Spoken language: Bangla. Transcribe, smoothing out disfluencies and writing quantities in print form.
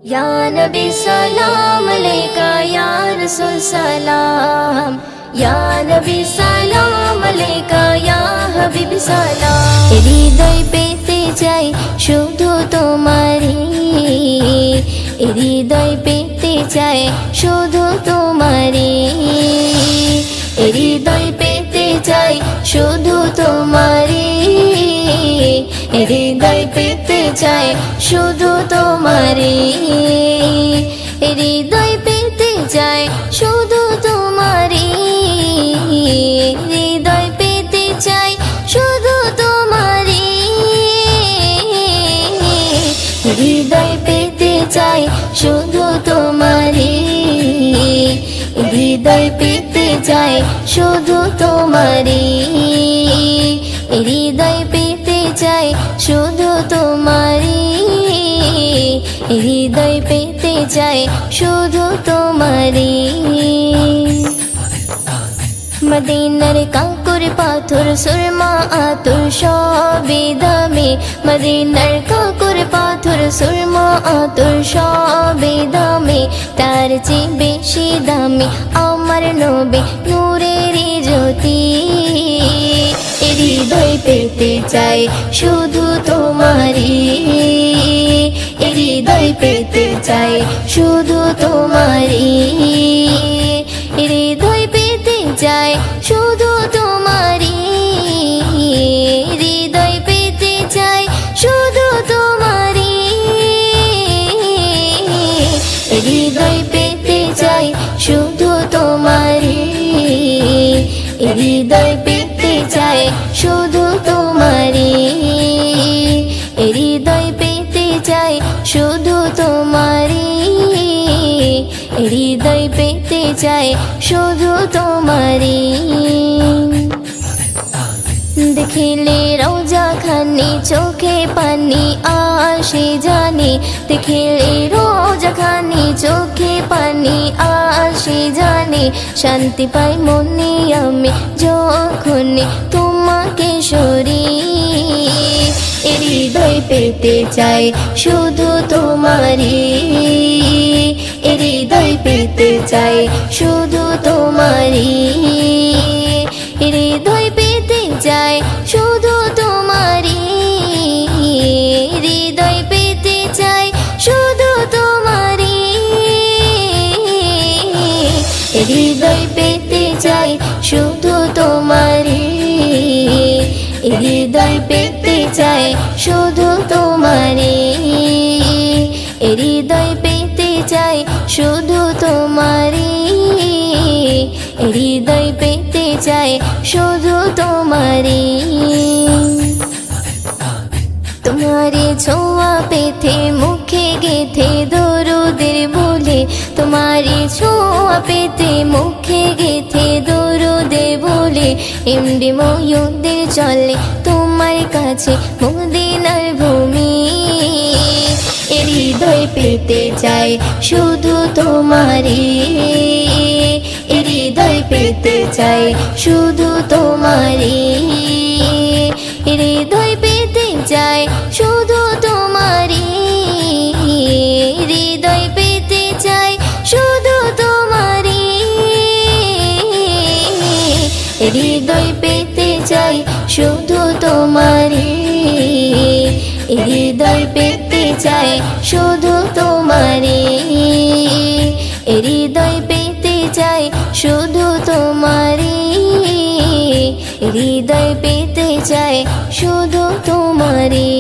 या नबी सलाम अलैका या रसूल सलाम या नबी सलाम अलैका या हबीब सलाम হৃদয় পেতে চাই শুধু তোমারই হৃদয় পেতে চাই শুধু তোমারই হৃদয় পেতে চাই শুধু তোমারই হৃদয় পেতে চাই শুধু তোমারই হৃদয় পেতে চাই শুধু তোমারই হৃদয় পেতে চাই শুধু তোমারই হৃদয় পেতে চাই শুধু তোমারই হৃদয় পেতে চাই শুধু তোমারই হৃদয় পেতে চাই শুধু তোমারই হৃদয় পেতে চাই শুধু তোমারই মদিনার কাঁকর পাথর সুরমা আতর সবই দামি মদিনার কাঁকর পাথর সুরমা আতর সবই দামি তার চেয়ে বেশি দামি আমার নবী নূরের জ্যোতি হৃদয় পেতে চাই শুধু তোমারই হৃদয় পেতে চাই শুধু তোমারই হৃদয় পেতে চাই শুধু তোমারই হৃদয় পেতে চাই শুধু তোমারই হৃদয় পেতে চাই শুধু তোমারই হৃদয় পেতে চাই শুধু তোমারই হৃদয় পেতে চাই শুধু তোমারই হৃদয় পেতে চাই শুধু তোমারই দেখিলে রোজা খানি চোখে পানি আসে জানি দেখিলে রোজা খানি চোখে পানি আসে জানি শান্তি পাই মনে আমি যখন তোমাকে সরি হৃদয় পেতে চাই শুধু তোমারই হৃদয় পেতে চাই শুধু তোমারই হৃদয় পেতে চাই শুধু তোমারই হৃদয় পেতে চাই শুধু তোমারই হৃদয় পেতে চাই শুধু তোমারই হৃদয় পেতে চাই শুধু তোমারই হৃদয় পেতে চাই শুধু তোমারই হৃদয় পেতে চাই শুধু তোমারই তোমারে ছোঁয়া পেতে মুখে গেথে দরুদের বলে তোমারে ছোঁয়া পেতে মুখে গেথে দরুদে বলে এমডি ময়ূরদের চলে তোমার কাছে মদিনার ভূমি হৃদয় পেতে চাই শুধু তোমারই হৃদয় পেতে চাই শুধু তোমারই হৃদয় পেতে চাই শুধু তোমারই হৃদয় পেতে চাই শুধু তোমারই হৃদয় পেতে চাই শুধু তোমারই হৃদয় পেতে চাই শুধু তোমারই হৃদয় পেতে চাই শুধু তোমারই হৃদয় পেতে চাই শুধু তোমারই